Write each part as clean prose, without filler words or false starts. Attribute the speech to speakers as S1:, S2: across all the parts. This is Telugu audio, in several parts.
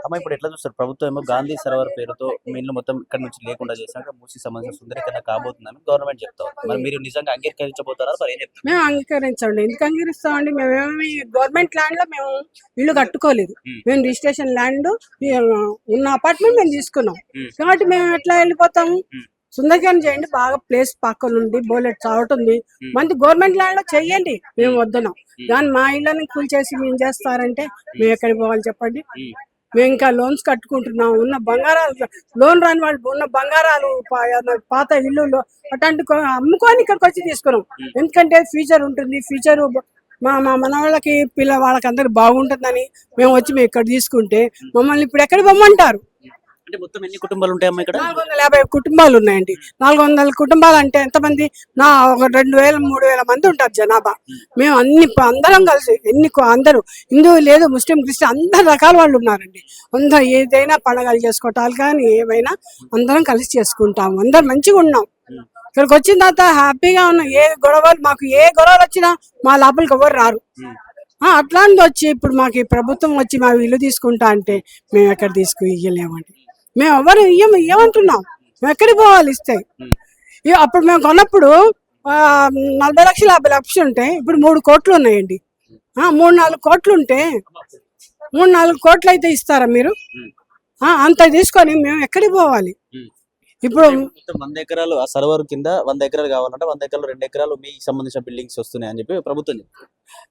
S1: అమ్మ ఇప్పుడు ఎట్లా చూస్తారు? ప్రభుత్వం ఏమో గాంధీ సరోవర్ పేరుతో మీ ఇల్లు మొత్తం ఇక్కడ నుంచి లేకుండా చేశాక మూసీ సంబంధించిన సుందరీకరణ కాబోతుందని గవర్నమెంట్ చెప్తా ఉంది. మరి మీరు నిజంగా అంగీకరించబోతారా? మరి ఏం చెప్తారు?
S2: మేము అంగీకరించండి. ఎందుకు అంగీకరిస్తామండి? మేమేమి గవర్నమెంట్ ల్యాండ్ లో మేము ఇల్లు కట్టుకోలేదు. మేము రిజిస్ట్రేషన్ ల్యాండ్ ఉన్న అపార్ట్మెంట్ మేము తీసుకున్నాం కాబట్టి మేము ఎట్లా వెళ్ళిపోతాము? సుందరీకరణ చేయండి, బాగా ప్లేస్ పక్కన ఉంది, బోలెట్ చావట్ ఉంది, మంచి గవర్నమెంట్ ల్యాండ్ లో చెయ్యండి, మేము వద్దున్నాం. కానీ మా ఇళ్ళని కూల్ చేసి మేము చేస్తారంటే మేము ఎక్కడికి పోవాలి చెప్పండి? మేము ఇంకా లోన్స్ కట్టుకుంటున్నాం, ఉన్న బంగారాలు లోన్ రాని వాళ్ళు ఉన్న బంగారాలు పాత ఇల్లు అట్లాంటి అమ్ముకొని ఇక్కడికి వచ్చి తీసుకున్నాం. ఎందుకంటే ఫ్యూచర్ ఉంటుంది, ఫ్యూచర్ మా మా మన వాళ్ళకి వాళ్ళకి అందరికి బాగుంటుందని మేము వచ్చి మేము ఇక్కడ తీసుకుంటే మమ్మల్ని ఇప్పుడు ఎక్కడికి పొమ్మంటారు?
S1: అంటే మొత్తం ఎన్ని కుటుంబాలు ఉంటాయమ్మా ఇక్కడ?
S2: 450 కుటుంబాలు ఉన్నాయండి. 400 కుటుంబాలు అంటే ఎంతమంది? ఒక 2000 3000 మంది ఉంటారు జనాభా. మేము అందరం కలిసి అందరూ హిందువు లేదు, ముస్లిం, క్రిస్టియన్ అందరు రకాల వాళ్ళు ఉన్నారండి. అందరూ ఏదైనా పండగలు చేసుకోవటాలు కానీ ఏమైనా అందరం కలిసి చేసుకుంటాము. అందరు మంచిగా ఉన్నాం. ఇక్కడికి వచ్చిన తర్వాత హ్యాపీగా ఉన్నాం. మాకు ఏ గొడవలు వచ్చినా మా లోపలికి ఎవరు రారు. అట్లాంటిది వచ్చి ఇప్పుడు మాకు ఈ ప్రభుత్వం వచ్చి మా ఇల్లు తీసుకుంటా అంటే మేము ఎక్కడ ఇయ్యలేమండి. మేము ఎవరు ఇయ్యమంటున్నాం. మేము ఎక్కడికి పోవాలి ఇస్తే? అప్పుడు మేము కొన్నప్పుడు 40 లక్షలు 50 లక్షలు ఉంటే ఇప్పుడు 3 కోట్లు ఉన్నాయండి. 3-4 కోట్లు ఉంటే 3-4 కోట్లు అయితే ఇస్తారా మీరు? అంత తీసుకొని మేము ఎక్కడికి పోవాలి? ఇప్పుడు
S1: 100 ఎకరాలు ఆ సర్వర్ కింద 100 ఎకరాలు కావాలంటే 100 ఎకరాలు 2 ఎకరాలు మీ సంబంధించిన బిల్డింగ్స్ వస్తున్నాయి అని చెప్పి ప్రభుత్వం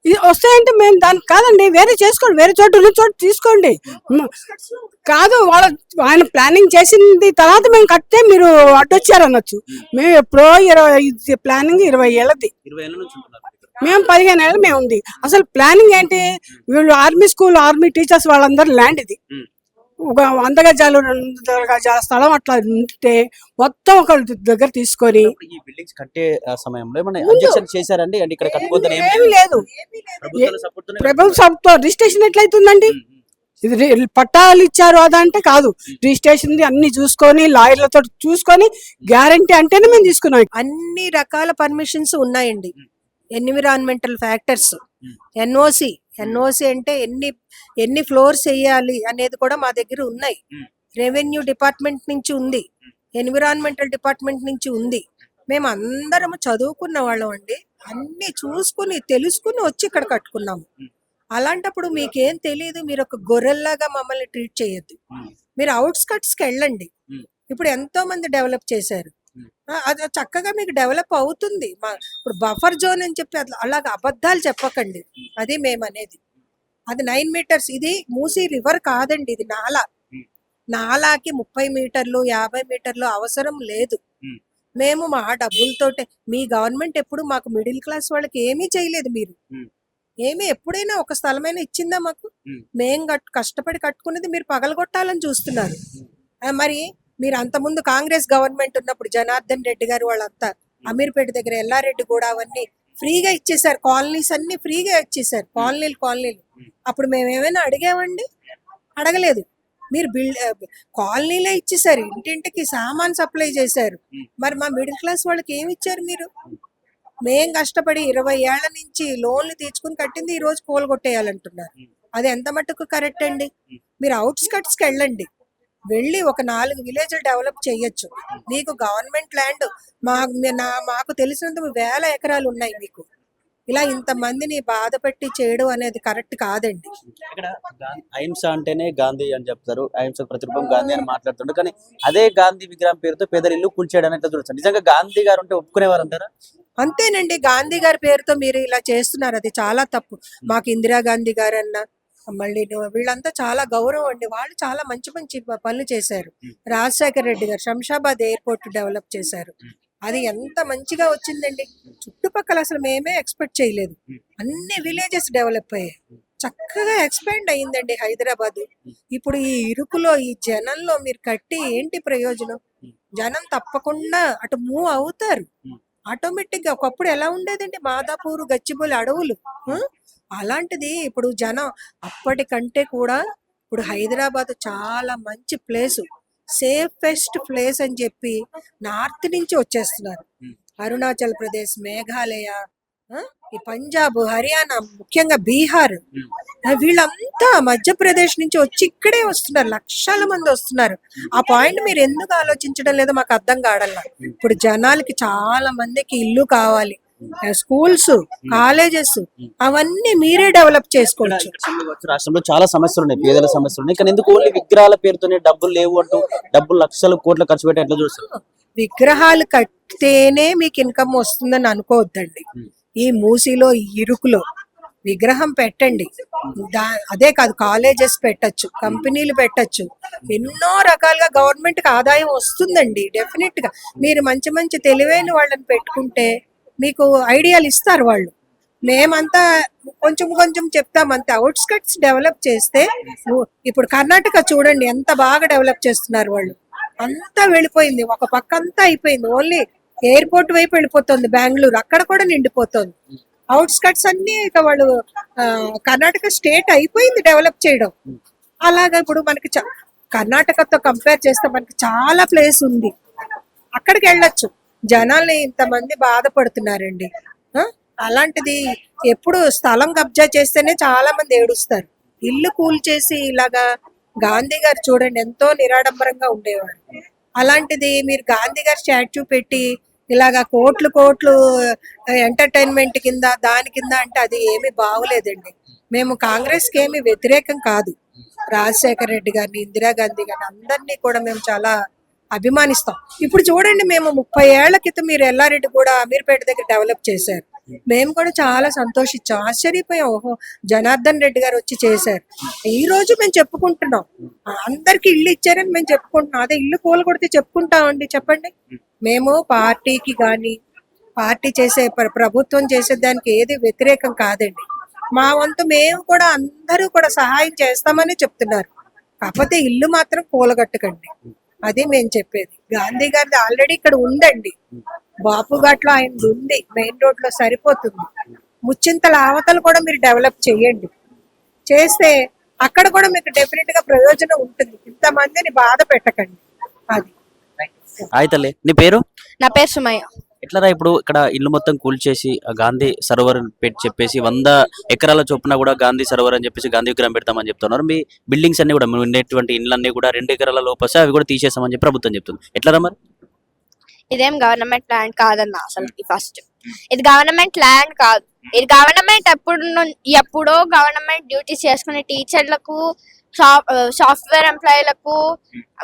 S2: ఇది వస్తాయంటే మేము దానికి కాదండి, వేరే చేసుకోండి, వేరే చోటు తీసుకోండి. కాదు ఆయన ప్లానింగ్ చేసింది తర్వాత మేము కట్టే మీరు అడ్డొచ్చారు అనొచ్చు. మేము ఎప్పుడో 20 ప్లానింగ్ 20 ఏళ్ళది, మేము 15 ఏళ్ళు మేము ఉంది. అసలు ప్లానింగ్ ఏంటి? వీళ్ళు ఆర్మీ స్కూల్ ఆర్మీ టీచర్స్ వాళ్ళందరూ ల్యాండ్ ఇది. ఒక 100 గజాలు 200 గజాల స్థలం అట్లా ఉంటే మొత్తం ఒక దగ్గర తీసుకొని
S1: ఈ బిల్డింగ్స్ కట్టే సమయంలో ఏమైనా అబ్జెక్షన్ చేశారండి? అంటే ఇక్కడ కట్టుకోవద్దని
S2: ఏమీ లేదు. ప్రభుత్వం రిజిస్ట్రేషన్ ఎట్లయితుందండి? ఇది పట్టాలు ఇచ్చారు అదంటే కాదు, రిజిస్ట్రేషన్ అన్ని చూసుకొని లాయర్లతో చూసుకొని గ్యారంటీ అంటేనే మేము తీసుకున్నాం.
S3: అన్ని రకాల పర్మిషన్స్ ఉన్నాయండి. ఎన్విరాన్మెంటల్ ఫ్యాక్టర్స్, ఎన్ఓసి అంటే ఎన్ని ఫ్లోర్స్ వేయాలి అనేది కూడా మా దగ్గర ఉన్నాయి. రెవెన్యూ డిపార్ట్మెంట్ నుంచి ఉంది, ఎన్విరాన్మెంటల్ డిపార్ట్మెంట్ నుంచి ఉంది. మేము అందరం చదువుకున్న వాళ్ళం అండి. అన్ని చూసుకుని తెలుసుకుని వచ్చి ఇక్కడ కట్టుకున్నాము. అలాంటప్పుడు మీకేం తెలియదు, మీరు ఒక గొర్రెల్లాగా మమ్మల్ని ట్రీట్ చేయొద్దు. మీరు అవుట్స్కట్స్కి వెళ్ళండి. ఇప్పుడు ఎంతో మంది డెవలప్ చేశారు, అది చక్కగా మీకు డెవలప్ అవుతుంది. ఇప్పుడు బఫర్ జోన్ అని చెప్పి అలాగ అబద్ధాలు చెప్పకండి. అది మేము అనేది. అది 9 మీటర్స్. ఇది మూసీ రివర్ కాదండి, ఇది నాలాకి 30 మీటర్లు 50 మీటర్లు అవసరం లేదు. మేము మా డబ్బులతోటే, మీ గవర్నమెంట్ ఎప్పుడు మాకు మిడిల్ క్లాస్ వాళ్ళకి ఏమీ చేయలేదు. మీరు ఎప్పుడైనా ఒక స్థలమైనా ఇచ్చిందా మాకు? మేం కష్టపడి కట్టుకునేది మీరు పగలగొట్టాలని చూస్తున్నారు. మరి మీరు అంతకుముందు కాంగ్రెస్ గవర్నమెంట్ ఉన్నప్పుడు జనార్దన్ రెడ్డి గారు వాళ్ళంతా అమీర్పేట దగ్గర ఎల్లారెడ్డి కూడా అవన్నీ ఫ్రీగా ఇచ్చేసారు. కాలనీస్ అన్ని ఫ్రీగా ఇచ్చేసారు. కాలనీలు అప్పుడు మేము ఏమైనా అడిగామండి? అడగలేదు. మీరు కాలనీలే ఇచ్చేసారు, ఇంటింటికి సామాన్ సప్లై చేశారు. మరి మా మిడిల్ క్లాస్ వాళ్ళకి ఏమి ఇచ్చారు మీరు? మేం కష్టపడి 20 ఏళ్ల నుంచి లోన్లు తీసుకుని కట్టింది ఈ రోజు కూలగొట్టేయాలంటున్నారు. అది ఎంత మటుకు కరెక్ట్ అండి? మీరు అవుట్స్కట్స్కి వెళ్ళండి, వెళ్ళి ఒక 4 విలేజ్లు డెవలప్ చేయొచ్చు. మీకు గవర్నమెంట్ ల్యాండ్ మాకు తెలిసినంత 1000 ఎకరాలు ఉన్నాయి మీకు. ఇలా ఇంతమందిని బాధపెట్టి చేయడం అనేది కరెక్ట్ కాదండి.
S1: ఇక్కడ అహింస అంటేనే గాంధీ అని చెప్తారు, అహింస ప్రతిరూపం గాంధీ అని మాట్లాడుతుంటారు. కానీ అదే గాంధీ విగ్రహం పేరుతో పేదల ఇల్లు కూల్చేయడం ఎట్లా చూడొచ్చు? నిజంగా గాంధీ గారు ఉంటే ఒప్పుకునేవారు అంటారా?
S3: అంతేనండి, గాంధీ గారి పేరుతో మీరు ఇలా చేస్తున్నారు, అది చాలా తప్పు. మాకు ఇందిరాగాంధీ గారు అన్న మళ్ళీ వీళ్ళంతా చాలా గౌరవం అండి. వాళ్ళు చాలా మంచి పనులు చేశారు. రాజశేఖర రెడ్డి గారు శంషాబాద్ ఎయిర్పోర్ట్ డెవలప్ చేశారు. అది ఎంత మంచిగా వచ్చిందండి. చుట్టుపక్కల అసలు మేమే ఎక్స్పెక్ట్ చేయలేదు. అన్ని విలేజెస్ డెవలప్ అయ్యాయి, చక్కగా ఎక్స్పాండ్ అయ్యిందండి హైదరాబాద్. ఇప్పుడు ఈ ఇరుకులో ఈ జనంలో మీరు కట్టి ఏంటి ప్రయోజనం? జనం తప్పకుండా అటు మూవ్ అవుతారు ఆటోమేటిక్ గా. ఒకప్పుడు ఎలా ఉండేదండి, మాదాపూర్ గచ్చిబౌలి అడవులు. అలాంటిది ఇప్పుడు జనం అప్పటికంటే కూడా ఇప్పుడు హైదరాబాద్ చాలా మంచి ప్లేసు, సేఫెస్ట్ ప్లేస్ అని చెప్పి నార్త్ నుంచి వచ్చేస్తున్నారు. అరుణాచల్ ప్రదేశ్, మేఘాలయ, ఈ పంజాబ్, హర్యానా, ముఖ్యంగా బీహార్, వీళ్ళంతా మధ్యప్రదేశ్ నుంచి వచ్చి ఇక్కడే వస్తున్నారు, లక్షల మంది వస్తున్నారు. ఆ పాయింట్ మీరు ఎందుకు ఆలోచించడం లేదో మాకు అర్థం కావడంలా. ఇప్పుడు జనాలకి చాలా మందికి ఇల్లు కావాలి, స్కూల్స్, కాలేజెస్ అవన్నీ మీరే డెవలప్ చేసుకోవచ్చు.
S1: రాష్ట్రంలో చాలా సమస్యలు ఉన్నాయి, పేదల సమస్యలు ఉన్నాయి, కానీ ఎందుకు ఓన్లీ విగ్రహాల పేరుతోనే డబ్బులు లేవు అంటూ డబ్బులు లక్షలు కోట్లు ఖర్చు పెట్టి ఎట్లా చూస్తారు?
S3: విగ్రహాలు కడితేనే మీకు ఇన్కమ్ వస్తుందని అనుకోవద్దండి. ఈ మూసీలో, ఈ ఇరుకులో విగ్రహం పెట్టండి, అదే కాదు కాలేజెస్ పెట్టచ్చు, కంపెనీలు పెట్టచ్చు, ఎన్నో రకాలుగా గవర్నమెంట్ కి ఆదాయం వస్తుందండి. డెఫినెట్ గా మీరు మంచి మంచి తెలివైన వాళ్ళని పెట్టుకుంటే మీకు ఐడియాలు ఇస్తారు వాళ్ళు. మేమంతా కొంచెం కొంచెం చెప్తాం అంతే. అవుట్స్కట్స్ డెవలప్ చేస్తే, ఇప్పుడు కర్ణాటక చూడండి ఎంత బాగా డెవలప్ చేస్తున్నారు వాళ్ళు. అంతా వెళ్ళిపోయింది, ఒక పక్క అంతా అయిపోయింది, ఓన్లీ ఎయిర్పోర్ట్ వైపు వెళ్ళిపోతుంది బెంగళూరు, అక్కడ కూడా నిండిపోతుంది. అవుట్స్కట్స్ అన్ని ఇక వాళ్ళు కర్ణాటక స్టేట్ అయిపోయింది డెవలప్ చేయడం. అలాగా ఇప్పుడు మనకి కర్ణాటకతో కంపేర్ చేస్తే మనకి చాలా ప్లేస్ ఉంది, అక్కడికి వెళ్ళొచ్చు. జనాల్ని ఇంతమంది బాధపడుతున్నారండి. అలాంటిది ఎప్పుడు స్థలం కబ్జా చేస్తేనే చాలా మంది ఏడుస్తారు. ఇల్లు కూల్చేసి ఇలాగా గాంధీ గారు చూడండి ఎంతో నిరాడంబరంగా ఉండేవారు. అలాంటిది మీరు గాంధీ గారి స్టాచ్యూ పెట్టి ఇలాగా కోట్లు కోట్లు ఎంటర్టైన్మెంట్ కింద దాని కింద అంటే అది ఏమీ బాగోలేదండి. మేము కాంగ్రెస్కి ఏమి వ్యతిరేకం కాదు, రాజశేఖర రెడ్డి గారిని, ఇందిరాగాంధీ గారిని అందరినీ కూడా మేము చాలా అభిమానిస్తాం. ఇప్పుడు చూడండి, మేము 30 ఏళ్ల క్రితం మీరు ఎల్లారెడ్డి కూడా అమీర్పేట దగ్గర డెవలప్ చేశారు, మేము కూడా చాలా సంతోషించాం, ఆశ్చర్యపోయాం. ఓహో, జనార్దన్ రెడ్డి గారు వచ్చి చేశారు. ఈ రోజు మేము చెప్పుకుంటున్నాం, అందరికి ఇల్లు ఇచ్చారని మేము చెప్పుకుంటున్నాం. అదే ఇల్లు కూలగొడితే చెప్పుకుంటామండి చెప్పండి? మేము పార్టీకి కానీ పార్టీ చేసే ప్రభుత్వం చేసే దానికి ఏది వ్యతిరేకం కాదండి. మా వంతు మేము కూడా అందరూ కూడా సహాయం చేస్తామని చెప్తున్నారు. కాకపోతే ఇల్లు మాత్రం కూలగట్టకండి, అది మేము చెప్పేది. గాంధీ గారిది ఆల్రెడీ ఇక్కడ ఉందండి, బాపుఘాట్లో ఆయన ఉంది, మెయిన్ రోడ్ లో సరిపోతుంది. ముచ్చింతల ఆవతలు కూడా మీరు డెవలప్ చేయండి, చేస్తే అక్కడ కూడా మీకు డెఫినెట్ గా ప్రయోజనం ఉంటుంది. ఇంతమందిని బాధ పెట్టకండి. అది
S1: అయితే నీ పేరు?
S4: నా పేరు సుమయ్య.
S1: ఎట్లరా ఇప్పుడు ఇక్కడ ఇల్లు మొత్తం కూల్చేసి గాంధీ సరోవర్ పెట్టి చెప్పేసి 100 ఎకరాల చొప్పున కూడా గాంధీ సరోవర్ అని చెప్పేసి గాంధీ విగ్రహం పెడతామని చెప్తున్నారు. మీ బిల్డింగ్స్ అన్ని కూడా ఉండేటువంటి ఇళ్ళన్నీ కూడా 2 ఎకరాల లోపస్తే అవి కూడా తీసేస్తామని చెప్పి ప్రభుత్వం చెప్తుంది. ఎట్లరా మరి?
S4: ఇదేం గవర్నమెంట్ ల్యాండ్ కాదన్న, అసలు ఫస్ట్ ఇది గవర్నమెంట్ ల్యాండ్ కాదు. ఇది గవర్నమెంట్ ఎప్పుడో గవర్నమెంట్ డ్యూటీస్ చేసుకునే టీచర్లకు, సాఫ్ట్వేర్ ఎంప్లాయీలకు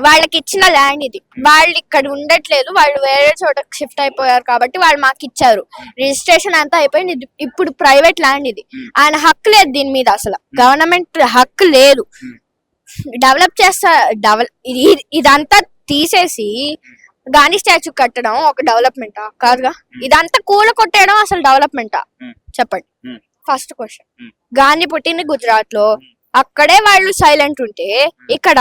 S4: వాళ్ళకి ఇచ్చిన ల్యాండ్ ఇది. వాళ్ళు ఇక్కడ ఉండట్లేదు, వాళ్ళు వేరే చోటకి షిఫ్ట్ అయిపోయారు కాబట్టి వాళ్ళు మాకు ఇచ్చారు. రిజిస్ట్రేషన్ అంతా అయిపోయింది, ఇప్పుడు ప్రైవేట్ ల్యాండ్ ఇది. ఆయన హక్కు లేదు దీని మీద, అసలు గవర్నమెంట్ హక్కు లేదు. డెవలప్ ఇదంతా తీసేసి గాంధీ స్టాచ్యూ కట్టడం ఒక డెవలప్మెంటా? కాదుగా. ఇదంతా కూల కొట్టేయడం అసలు డెవలప్మెంటా చెప్పండి? First question. గాంధీ పుట్టింది గుజరాత్ లో, అక్కడే వాళ్ళు సైలెంట్ ఉంటే ఇక్కడ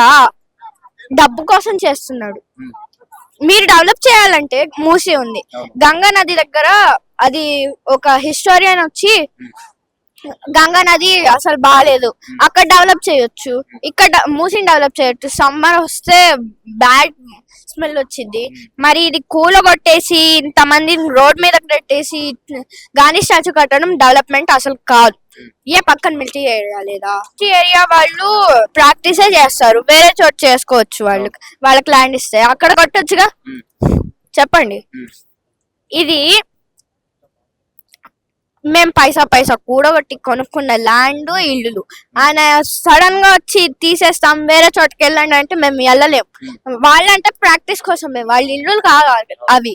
S4: డబ్బు కోసం చేస్తున్నాడు. మీరు డెవలప్ చేయాలంటే మూసీ ఉంది, గంగా నది దగ్గర, అది ఒక హిస్టోరియన్ వచ్చి గంగా నది అసలు బాగాలేదు, అక్కడ డెవలప్ చేయొచ్చు, ఇక్కడ మూసీని డెవలప్ చేయొచ్చు. సమ్మర్ వస్తే బ్యాడ్ స్మెల్ వచ్చింది. మరి ఇది కూలగొట్టేసి ఇంతమంది రోడ్ మీద పెట్టేసి గాంధీ స్టాచ్యూ కట్టడం డెవలప్మెంట్ అసలు కాదు. ఏ పక్కన మిలిటరీ ఏరియా లేదా? ఏరియా వాళ్ళు ప్రాక్టీసే చేస్తారు, వేరే చోట చేసుకోవచ్చు. వాళ్ళకి ల్యాండ్ ఇస్తే అక్కడ కట్టొచ్చుగా, చెప్పండి. ఇది మేము పైసా కూడగొట్టి కొనుక్కున్న ల్యాండ్, ఇల్లులు ఆయన సడన్ గా వచ్చి తీసేస్తాం, వేరే చోటకి వెళ్ళండి అంటే మేము వెళ్ళలేము. వాళ్ళంటే ప్రాక్టీస్ కోసమే, వాళ్ళ ఇల్లు కావాలి అవి,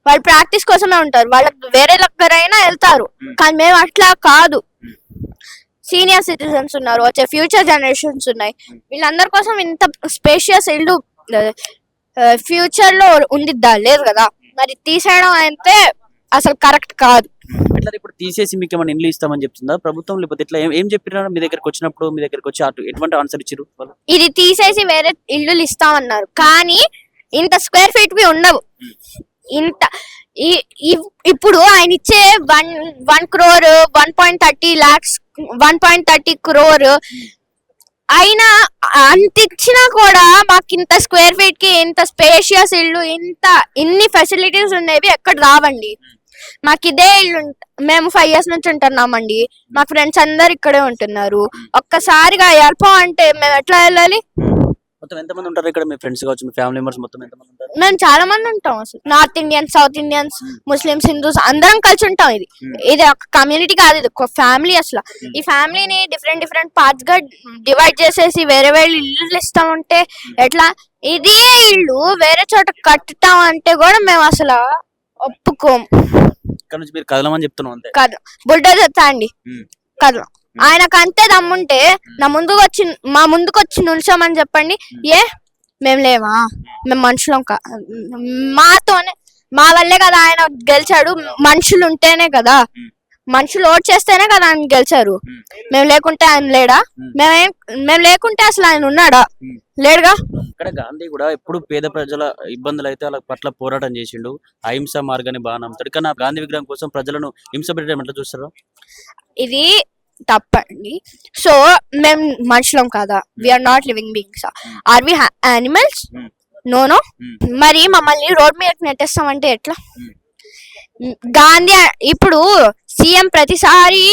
S4: వాళ్ళు ప్రాక్టీస్ కోసమే ఉంటారు, వాళ్ళకి వేరే దగ్గరైనా వెళ్తారు. కానీ మేము అట్లా కాదు. సీనియర్ సిటిజన్స్ ఉన్నారు, వచ్చే ఫ్యూచర్ జనరేషన్స్ ఉన్నాయి, వీళ్ళందరి కోసం ఇంత స్పేషియస్ ఇల్లు ఫ్యూచర్ లో ఉండిద్దా? లేదు కదా. మరి తీసేయడం అయితే అసలు కరెక్ట్ కాదు.
S1: ఇప్పుడు తీసేసి మీకు ఏమైనా ఇల్లు ఇస్తామని చెప్తుందా ప్రభుత్వం, లేకపోతే ఇట్లా ఏం చెప్పినారు? మీ దగ్గరకు వచ్చినప్పుడు మీ దగ్గరకు వచ్చి ఎటువంటి ఆన్సర్ ఇచ్చారు?
S4: ఇది తీసేసి వేరే ఇల్లులు ఇస్తామన్నారు, కానీ ఇంత స్క్వేర్ ఫీట్ వి ఉండవు. ఇంత ఇప్పుడు ఆయన ఇచ్చే 1 crore 1.30 lakhs 1.30 crore అయినా అంత ఇచ్చినా కూడా మాకు ఇంత స్క్వేర్ ఫీట్ కి ఇంత స్పేషియస్ ఇల్లు, ఇన్ని ఫెసిలిటీస్ ఉండేవి ఎక్కడ రావండి. మాకు ఇదే ఇల్లు మేము 5 years నుంచి ఉంటున్నామండి. మా ఫ్రెండ్స్ అందరు ఇక్కడే ఉంటున్నారు. ఒక్కసారిగా వెళ్ళిపో అంటే మేము ఎట్లా వెళ్ళాలి?
S1: మొత్తం ఎంతమంది ఉంటారు ఇక్కడ? మీ ఫ్రెండ్స్ కావచ్చు, మీ ఫ్యామిలీ మెంబర్స్ మొత్తం ఎంతమంది ఉంటారు?
S4: మేము చాలా మంది ఉంటాం. అసలు north Indians, south Indians, Muslims, Hindus అందరం కలిసి ఉంటాం. ఇది ఒక కమ్యూనిటీ కాదు, ఇది ఒక ఫ్యామిలీ. అసలు ఈ ఫ్యామిలీని డిఫరెంట్ పార్ట్స్ గా డివైడ్ చేసేసి వేరే ఇల్లు ఇస్తామంటే ఎట్లా? ఇదే ఇల్లు వేరే చోట కట్టుతాం అంటే కూడా మేము అసలు ఒప్పుకోం.
S1: ఇక్కడ నుంచి మీరు కదలమని చెప్తున్నాం అంతే.
S4: కాదు, బుల్డోజర్ చెప్తా అండి, కదలం. ఆయనకు అంతే దమ్ముంటే మా ముందుకు వచ్చి నిల్చోమని చెప్పండి. మేము లేవా? మేము మనుషులం మా వల్లే కదా ఆయన గెలిచాడు. మనుషులు ఉంటేనే కదా, మనుషులు ఓట్ చేస్తేనే కదా ఆయన గెలిచారు. మేము లేకుంటే ఆయన లేడా? మేము లేకుంటే అసలు ఆయన ఉన్నాడా? లేడుగా.
S1: ఇక్కడ గాంధీ కూడా ఎప్పుడు పేద ప్రజల ఇబ్బందులు అయితే వాళ్ళ పట్ల పోరాటం చేసిండు. అహింస మార్గాన్ని బాగా నమ్ముతాడు. కానీ ఆ గాంధీ విగ్రహం కోసం ప్రజలను హింస పెట్టడం ఎట్లా చూస్తారో?
S4: ఇది తప్పండి. సో మేము మనుషులం కాదా? We are not living beings. Are we animals? No. మరి మమ్మల్ని రోడ్ మీద నెట్టేస్తామంటే ఎట్లా? గాంధీ ఇప్పుడు సీఎం ప్రతిసారి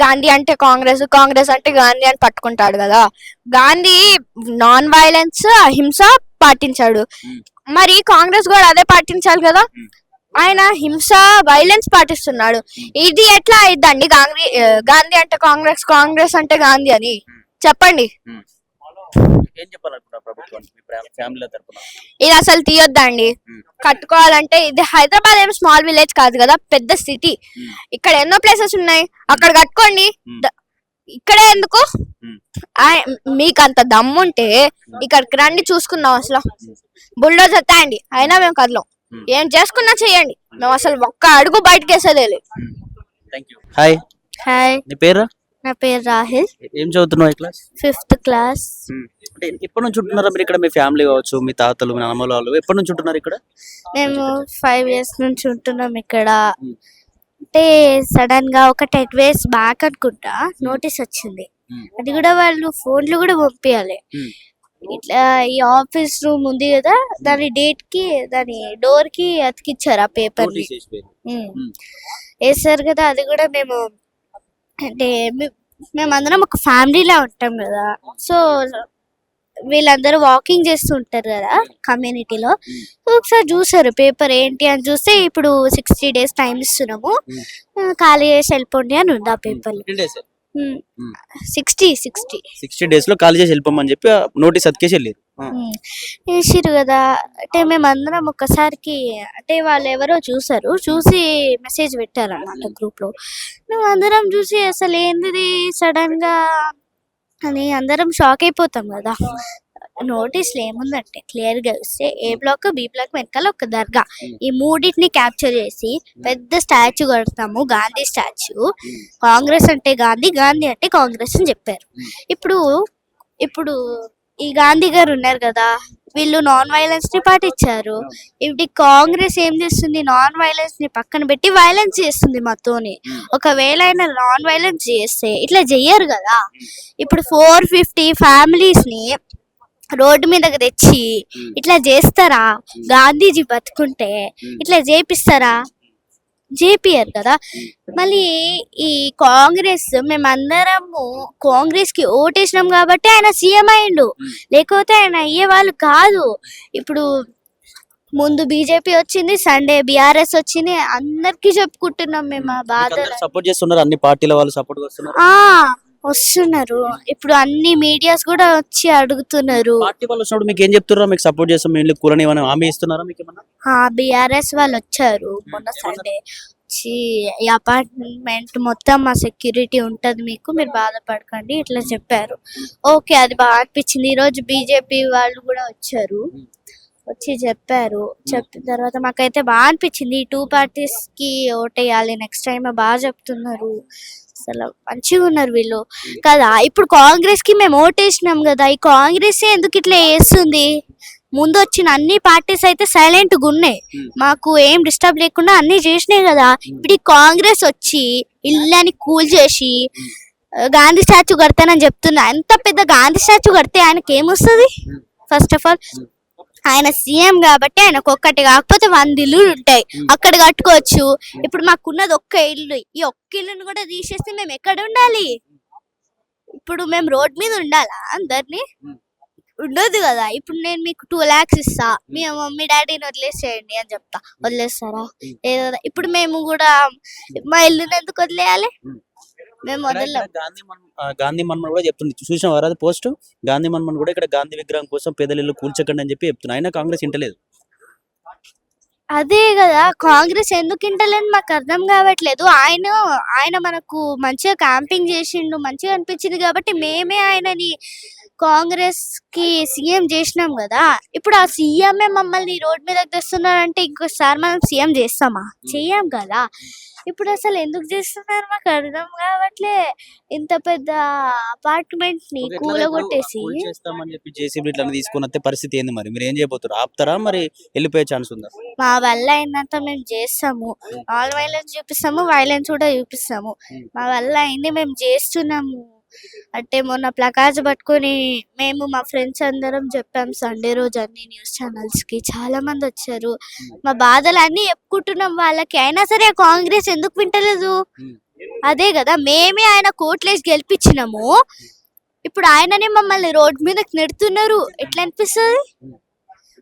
S4: గాంధీ అంటే కాంగ్రెస్, కాంగ్రెస్ అంటే గాంధీ అని పట్టుకుంటాడు కదా. గాంధీ నాన్ వైలెన్స్, అహింస పాటించాడు. మరి కాంగ్రెస్ కూడా అదే పాటించాలి కదా. ఆయన హింస, వైలెన్స్ పాటిస్తున్నాడు. ఇది ఎట్లా అయిద్దండి? గాంధీ అంటే కాంగ్రెస్, కాంగ్రెస్ అంటే గాంధీ అని చెప్పండి.
S1: ఏం చెప్పాలనుకుంటున్నారు ప్రభుత్వానికి మీ ఫ్యామిలీ తరపున?
S4: ఇది అసలు తీయొద్దండి. కట్టుకోవాలంటే ఇది హైదరాబాద్ ఏం స్మాల్ విలేజ్ కాదు కదా, పెద్ద సిటీ. ఇక్కడ ఎన్నో ప్లేసెస్ ఉన్నాయి, అక్కడ కట్టుకోండి. ఇక్కడే ఎందుకు? మీకు అంత దమ్ముంటే ఇక్కడికి రండి, చూసుకుందాం. అసలు బుల్డోజర్ తాండి, అయినా మేము కదలం. ఏం చేసుకున్నా చెయ్యండి, మేము అసలు ఒక్క అడుగు బయటకు వేసేదే లేదు.
S1: హాయ్.
S4: హాయ్,
S1: నీ పేరు?
S4: నా పేరు రాహిల్.
S1: ఏం చదువుతున్నావు? క్లాస్?
S4: 5th class.
S1: అంటే ఎప్పటి నుంచి ఉంటున్నారా మీరు ఇక్కడ? మీ ఫ్యామిలీ కావచ్చు, మీ తాతలు, మీ నాన్నమ్మల వాళ్ళు ఎప్పటి నుంచి ఉంటున్నారు ఇక్కడ?
S4: మేము 5 years నుంచి ఉంటున్నాం ఇక్కడ. అంటే సడన్ గా ఒక 10 days బ్యాక్ అనుకుంటా నోటీస్ వచ్చింది. అది కూడా వాళ్ళు ఫోన్లు కూడా పంపించాలి. ఇట్లా ఈ ఆఫీస్ రూమ్ ఉంది కదా, దాని డేట్ కి దాని డోర్ కి అతికిచ్చారు ఆ పేపర్ ని. వేసారు కదా. అది కూడా మేము అంటే మేమందరం ఒక ఫ్యామిలీలా ఉంటాం కదా. సో వీళ్ళందరూ వాకింగ్ చేస్తూ ఉంటారు కదా కమ్యూనిటీలో. ఒకసారి చూసారు పేపర్ ఏంటి అని చూస్తే ఇప్పుడు 60 days టైం ఇస్తున్నాము, ఖాళీ చేసి వెళ్ళిపోండి అని ఉంది ఆ పేపర్. 60
S1: days లో ఖాళీ చేసి వెళ్ళిపోమని చెప్పి నోటీస్ అతికేసి వెళ్ళారు.
S4: వేసిరు కదా. అంటే మేమందరం ఒక్కసారికి అంటే వాళ్ళు ఎవరో చూసారు, చూసి మెసేజ్ పెట్టారు అన్నమాట గ్రూప్ లో. మేము అందరం చూసి అసలు ఏంది సడన్ గా అని అందరం షాక్ అయిపోతాం కదా. నోటీస్లో ఏముందంటే క్లియర్ గా చూస్తే ఏ బ్లాక్, బి బ్లాక్ వెనకాల ఒక దర్గా, ఈ మూడింటిని క్యాప్చర్ చేసి పెద్ద స్టాచ్యూ కడతాము, గాంధీ స్టాచ్యూ. కాంగ్రెస్ అంటే గాంధీ, గాంధీ అంటే కాంగ్రెస్ అని చెప్పారు. ఇప్పుడు ఈ గాంధీ గారు ఉన్నారు కదా, వీళ్ళు నాన్ వైలెన్స్ ని పాటించారు. ఇప్పుడు కాంగ్రెస్ ఏం చేస్తుంది? నాన్ వైలెన్స్ ని పక్కన పెట్టి వైలెన్స్ చేస్తుంది మాతోని. ఒకవేళ ఆయన నాన్ వైలెన్స్ చేస్తే ఇట్లా చెయ్యరు కదా. ఇప్పుడు 450 families ని రోడ్డు మీదకి తెచ్చి ఇట్లా చేస్తారా? గాంధీజీ బతుకుంటే ఇట్లా చేపిస్తారా? చేపియరు కదా. మళ్ళీ ఈ కాంగ్రెస్, మేమందరము కాంగ్రెస్ కి ఓటేసినాం కాబట్టి ఆయన సీఎం అయ్యిండు, లేకపోతే ఆయన అయ్యే వాళ్ళు కాదు. ఇప్పుడు ముందు బీజేపీ వచ్చింది, సండే బీఆర్ఎస్ వచ్చింది, అందరికి చెప్పుకుంటున్నాం మేము ఆ బాధ.
S1: సపోర్ట్ చేస్తున్నారు, అన్ని పార్టీల వాళ్ళు సపోర్ట్ చేస్తున్నారు.
S4: వస్తున్నారు. ఇప్పుడు అన్ని మీడియాస్ కూడా వచ్చి అడుగుతున్నారు.
S1: పార్టీ వాళ్ళు వచ్చినప్పుడు మీకు ఏం చెప్తున్నారు? మీకు సపోర్ట్ చేస్తాం, మేము కూలని హామీ ఇస్తున్నారా మీకు ఏమన్నా?
S4: బీఆర్ఎస్ వాళ్ళు వచ్చారు మొన్న సండే వచ్చి, ఈ అపార్ట్మెంట్ మొత్తం మా సెక్యూరిటీ ఉంటది, మీకు మీరు బాధపడకండి ఇట్లా చెప్పారు. ఓకే, అది బాగా అనిపించింది. ఈ రోజు బీజేపీ వాళ్ళు కూడా వచ్చారు, వచ్చి చెప్పారు. చెప్పిన తర్వాత మాకైతే బాగా అనిపించింది. ఈ 2 parties కి ఓటేయాలి నెక్స్ట్ టైం, బాగా చెప్తున్నారు. అసలు మంచిగా ఉన్నారు వీళ్ళు కదా. ఇప్పుడు కాంగ్రెస్ కి మేము ఓటేసినాం కదా, ఈ కాంగ్రెస్ ఎందుకు ఇట్లా చేస్తుంది? ముందు వచ్చిన అన్ని పార్టీస్ అయితే సైలెంట్ గా ఉన్నాయి, మాకు ఏం డిస్టర్బ్ లేకుండా అన్ని చేసినాయి కదా. ఇప్పుడు ఈ కాంగ్రెస్ వచ్చి ఇళ్ళని కూల్ చేసి గాంధీ స్టాచ్యూ కడతానని చెప్తున్నా. ఎంత పెద్ద గాంధీ స్టాచ్యూ కడితే ఆయనకి ఏమొస్తుంది? ఫస్ట్ ఆఫ్ ఆల్ ఆయన సీఎం కాబట్టి ఆయనకు ఒక్కటి కాకపోతే 100 ఇల్లు ఉంటాయి, అక్కడ కట్టుకోవచ్చు. ఇప్పుడు మాకున్నది ఒక్క ఇల్లు, ఈ ఒక్క ఇల్లుని కూడా తీసేస్తే మేము ఎక్కడ ఉండాలి? ఇప్పుడు మేము రోడ్ మీద ఉండాలా అందరినీ? ఉండదు కదా. ఇప్పుడు నేను మీకు 2 lakhs ఇస్తా, మీ మమ్మీ డాడీని వదిలేసేయండి అని చెప్తా, వదిలేస్తారా? లేదు కదా. ఇప్పుడు మేము కూడా మా ఇల్లుని ఎందుకు వదిలేయాలి? మేము వదలం.
S1: గాంధీ మన్మోహన్ కూడా చెప్తుంది, చూసిన వారు అది పోస్ట్. గాంధీ మన్మోహన్ కూడా ఇక్కడ గాంధీ విగ్రహం కోసం పేదల ఇల్లు కూల్చకండి అని చెప్పి చెప్తున్నా, అయినా కాంగ్రెస్ ఇంటలేదు.
S4: అదే కదా, కాంగ్రెస్ ఎందుకు ఇంటలేని మాకు అర్థం కావట్లేదు. ఆయన మనకు మంచిగా క్యాంపింగ్ చేసిండు, మంచిగా అనిపించింది కాబట్టి మేమే ఆయనని కాంగ్రెస్ కి సీఎం చేసినాం కదా. ఇప్పుడు ఆ సీఎంఏ మమ్మల్ని రోడ్ మీద తెస్తున్నారంటే ఇంకోసారి మనం సీఎం చేస్తామా? చెయ్యం కదా. ఇప్పుడు అసలు ఎందుకు చేస్తున్నారు మాకు అర్థం కావట్లే. ఇంత పెద్ద అపార్ట్మెంట్ ని కూలగొట్టేసి
S1: చేస్తామని చెప్పి జేసీబీ ఇట్లా తీసుకుని వస్తే పరిస్థితి ఏంది? మరి మీరు ఏం చేయబోతారు? ఆపుతారా? మరి వెళ్ళిపోయే ఛాన్స్ ఉందా?
S4: మా వల్ల అయినంత మేము చేస్తాము. ఆల్ వైలెన్స్ చూపిస్తాము, వైలెన్స్ కూడా చూపిస్తాము. మా వల్ల అయింది మేము చేస్తున్నాము. అంటే మొన్న ప్లకార్డ్స్ పట్టుకొని మేము మా ఫ్రెండ్స్ అందరం చెప్పాం సండే రోజు అన్ని న్యూస్ ఛానల్స్ కి. చాలా మంది వచ్చారు, మా బాధలు అన్ని చెప్పుకుంటున్నాం వాళ్ళకి. అయినా సరే కాంగ్రెస్ ఎందుకు వింటలేదు? అదే కదా, మేమే ఆయన కోట్లేసి గెలిపించినాము, ఇప్పుడు ఆయననే మమ్మల్ని రోడ్ మీదకి నెడుతున్నారు. ఎట్లా అనిపిస్తుంది?